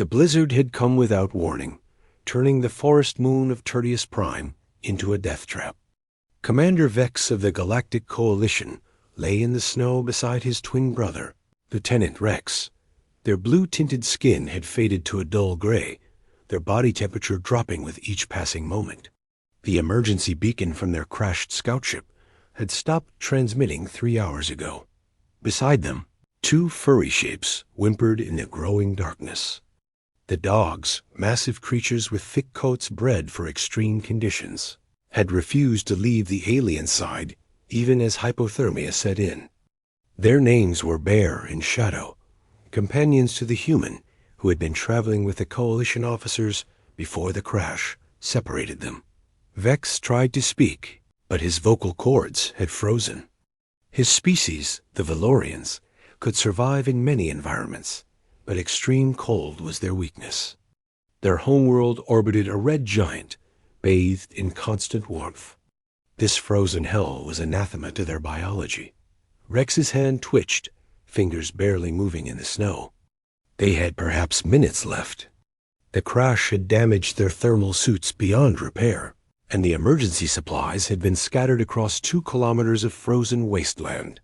The blizzard had come without warning, turning the forest moon of Tertius Prime into a death trap. Commander Vex of the Galactic Coalition lay in the snow beside his twin brother, Lieutenant Rex. Their blue-tinted skin had faded to a dull gray, their body temperature dropping with each passing moment. The emergency beacon from their crashed scout ship had stopped transmitting 3 hours ago. Beside them, 2 furry shapes whimpered in the growing darkness. The dogs, massive creatures with thick coats bred for extreme conditions, had refused to leave the alien side even as hypothermia set in. Their names were Bear and Shadow, companions to the human who had been traveling with the Coalition officers before the crash separated them. Vex tried to speak, but his vocal cords had frozen. His species, the Valorians, could survive in many environments, but extreme cold was their weakness. Their homeworld orbited a red giant, bathed in constant warmth. This frozen hell was anathema to their biology. Rex's hand twitched, fingers barely moving in the snow. They had perhaps minutes left. The crash had damaged their thermal suits beyond repair, and the emergency supplies had been scattered across 2 kilometers of frozen wasteland.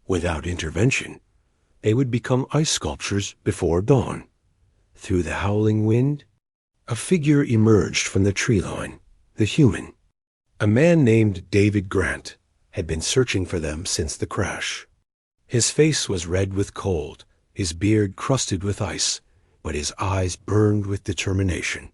Without intervention, they would become ice sculptures before dawn. Through the howling wind, a figure emerged from the tree line, the human. A man named David Grant had been searching for them since the crash. His face was red with cold, his beard crusted with ice, but his eyes burned with determination.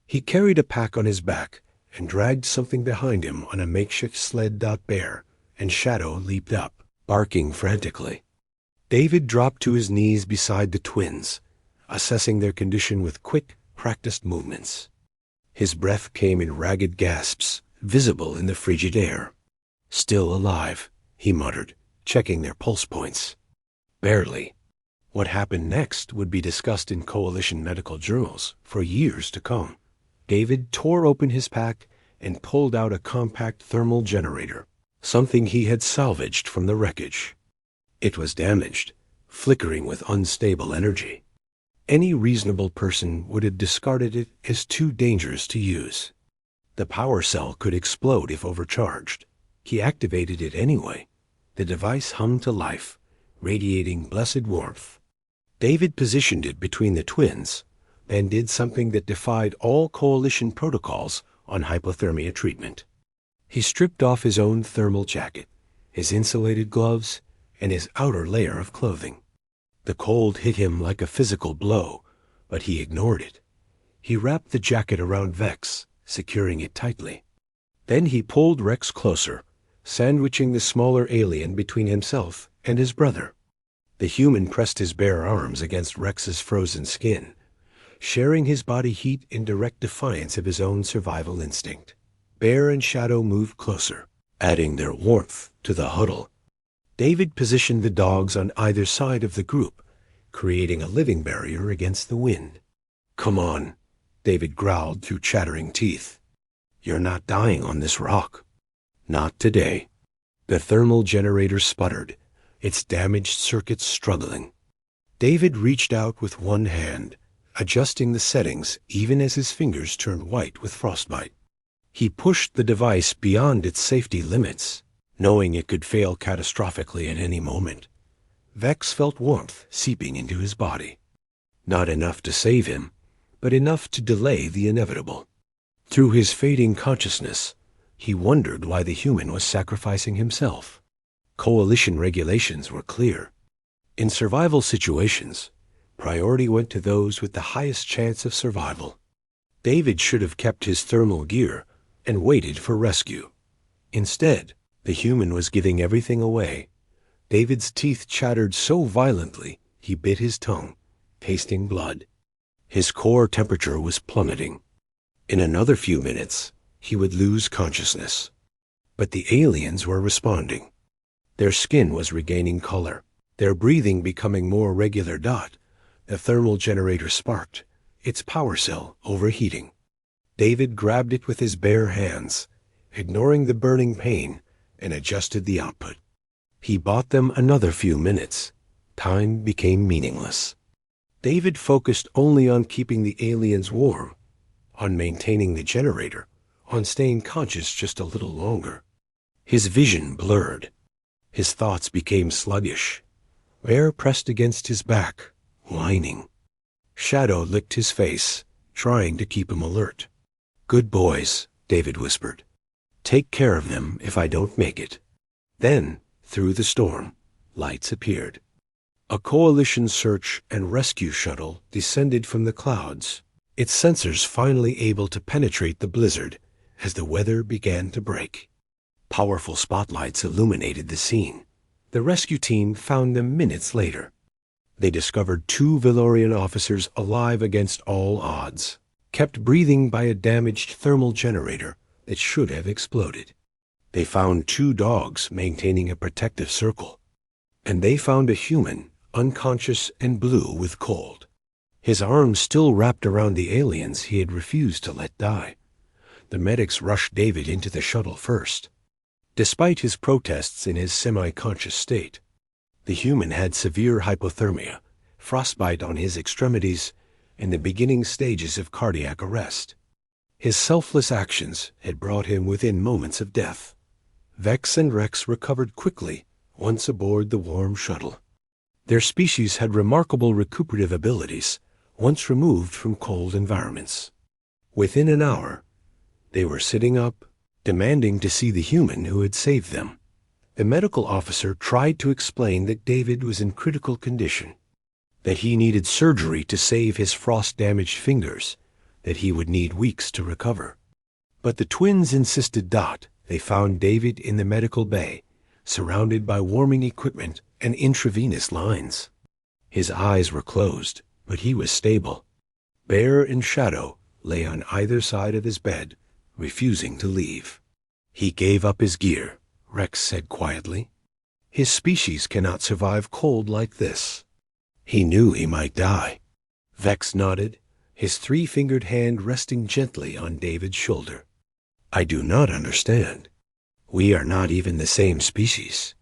He carried a pack on his back and dragged something behind him on a makeshift sled. Bear and Shadow leaped up, barking frantically. David dropped to his knees beside the twins, assessing their condition with quick, practiced movements. His breath came in ragged gasps, visible in the frigid air. "Still alive," he muttered, checking their pulse points. Barely. What happened next would be discussed in Coalition medical journals for years to come. David tore open his pack and pulled out a compact thermal generator, something he had salvaged from the wreckage. It was damaged, flickering with unstable energy. Any reasonable person would have discarded it as too dangerous to use. The power cell could explode if overcharged. He activated it anyway. The device hummed to life, radiating blessed warmth. David positioned it between the twins, then did something that defied all Coalition protocols on hypothermia treatment. He stripped off his own thermal jacket, his insulated gloves, and his outer layer of clothing. The cold hit him like a physical blow, but he ignored it. He wrapped the jacket around Vex, securing it tightly. Then he pulled Rex closer, sandwiching the smaller alien between himself and his brother. The human pressed his bare arms against Rex's frozen skin, sharing his body heat in direct defiance of his own survival instinct. Bear and Shadow moved closer, adding their warmth to the huddle. David positioned the dogs on either side of the group, creating a living barrier against the wind. "Come on," David growled through chattering teeth. "You're not dying on this rock." "Not today." The thermal generator sputtered, its damaged circuits struggling. David reached out with one hand, adjusting the settings even as his fingers turned white with frostbite. He pushed the device beyond its safety limits, knowing it could fail catastrophically at any moment. Vex felt warmth seeping into his body. Not enough to save him, but enough to delay the inevitable. Through his fading consciousness, he wondered why the human was sacrificing himself. Coalition regulations were clear. In survival situations, priority went to those with the highest chance of survival. David should have kept his thermal gear and waited for rescue. Instead, the human was giving everything away. David's teeth chattered so violently he bit his tongue, tasting blood. His core temperature was plummeting. In another few minutes, he would lose consciousness. But the aliens were responding. Their skin was regaining color, their breathing becoming more regular. The thermal generator sparked, its power cell overheating. David grabbed it with his bare hands, ignoring the burning pain, and adjusted the output. He bought them another few minutes. Time became meaningless. David focused only on keeping the aliens warm, on maintaining the generator, on staying conscious just a little longer. His vision blurred. His thoughts became sluggish. Bear pressed against his back, whining. Shadow licked his face, trying to keep him alert. "Good boys," David whispered. "Take care of them if I don't make it." Then, through the storm, lights appeared. A coalition search and rescue shuttle descended from the clouds, its sensors finally able to penetrate the blizzard as the weather began to break. Powerful spotlights illuminated the scene. The rescue team found them minutes later. They discovered 2 Valorian officers alive against all odds, kept breathing by a damaged thermal generator that should have exploded. They found 2 dogs maintaining a protective circle. And they found a human, unconscious and blue with cold. His arms still wrapped around the aliens he had refused to let die. The medics rushed David into the shuttle first. Despite his protests in his semi-conscious state, the human had severe hypothermia, frostbite on his extremities, and the beginning stages of cardiac arrest. His selfless actions had brought him within moments of death. Vex and Rex recovered quickly once aboard the warm shuttle. Their species had remarkable recuperative abilities once removed from cold environments. Within an hour, they were sitting up, demanding to see the human who had saved them. The medical officer tried to explain that David was in critical condition, that he needed surgery to save his frost-damaged fingers, that he would need weeks to recover. But the twins insisted they found David in the medical bay, surrounded by warming equipment and intravenous lines. His eyes were closed, but he was stable. Bear and Shadow lay on either side of his bed, refusing to leave. "He gave up his gear," Rex said quietly. "His species cannot survive cold like this. He knew he might die." Vex nodded, his 3-fingered hand resting gently on David's shoulder. "I do not understand. We are not even the same species.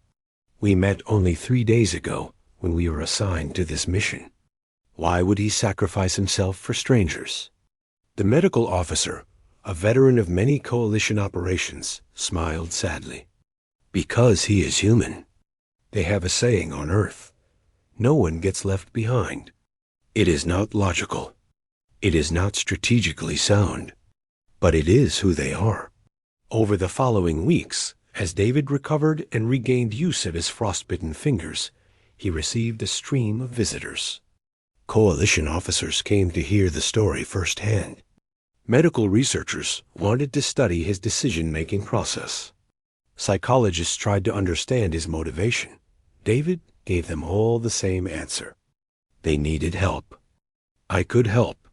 We met only 3 days ago when we were assigned to this mission. Why would he sacrifice himself for strangers?" The medical officer, a veteran of many coalition operations, smiled sadly. "Because he is human. They have a saying on Earth, no one gets left behind. It is not logical. It is not strategically sound. But it is who they are." Over the following weeks, as David recovered and regained use of his frostbitten fingers, he received a stream of visitors. Coalition officers came to hear the story firsthand. Medical researchers wanted to study his decision-making process. Psychologists tried to understand his motivation. David gave them all the same answer. They needed help. "I could help.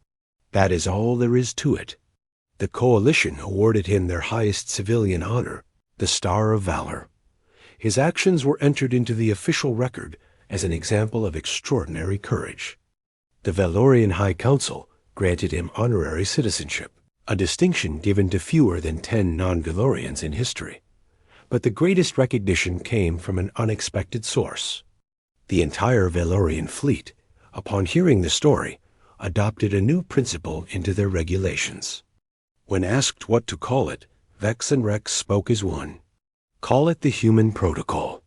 That is all there is to it." The coalition awarded him their highest civilian honor, the Star of Valor. His actions were entered into the official record as an example of extraordinary courage. The Valorian High Council granted him honorary citizenship, a distinction given to fewer than 10 non-Valorians in history. But the greatest recognition came from an unexpected source. The entire Valorian fleet, upon hearing the story, adopted a new principle into their regulations. When asked what to call it, Vex and Rex spoke as one. "Call it the human protocol.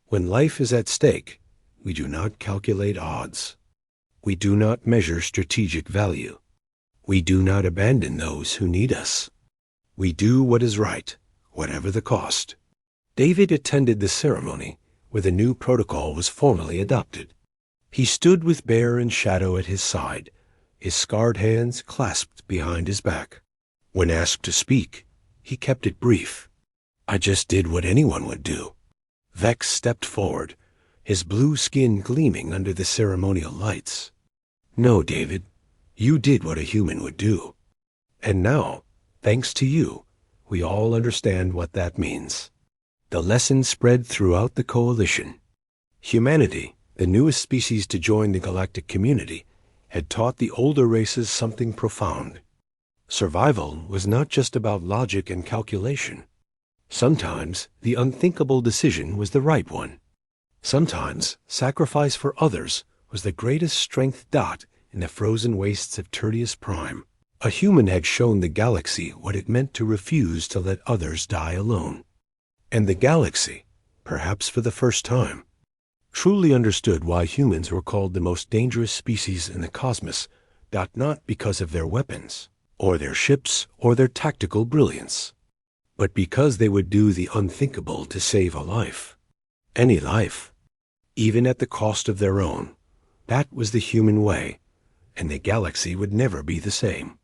When life is at stake, we do not calculate odds. We do not measure strategic value. We do not abandon those who need us. We do what is right, whatever the cost." David attended the ceremony where the new protocol was formally adopted. He stood with Bear and Shadow at his side, his scarred hands clasped behind his back. When asked to speak, he kept it brief. "I just did what anyone would do." Vex stepped forward, his blue skin gleaming under the ceremonial lights. "No, David, you did what a human would do. And now, thanks to you, we all understand what that means." The lesson spread throughout the coalition. Humanity, the newest species to join the galactic community, had taught the older races something profound. Survival was not just about logic and calculation. Sometimes the unthinkable decision was the right one. Sometimes sacrifice for others was the greatest strength dot in the frozen wastes of Tertius Prime. A human had shown the galaxy what it meant to refuse to let others die alone. And the galaxy, perhaps for the first time, truly understood why humans were called the most dangerous species in the cosmos, not because of their weapons, or their ships, or their tactical brilliance, but because they would do the unthinkable to save a life. Any life, even at the cost of their own. That was the human way, and the galaxy would never be the same.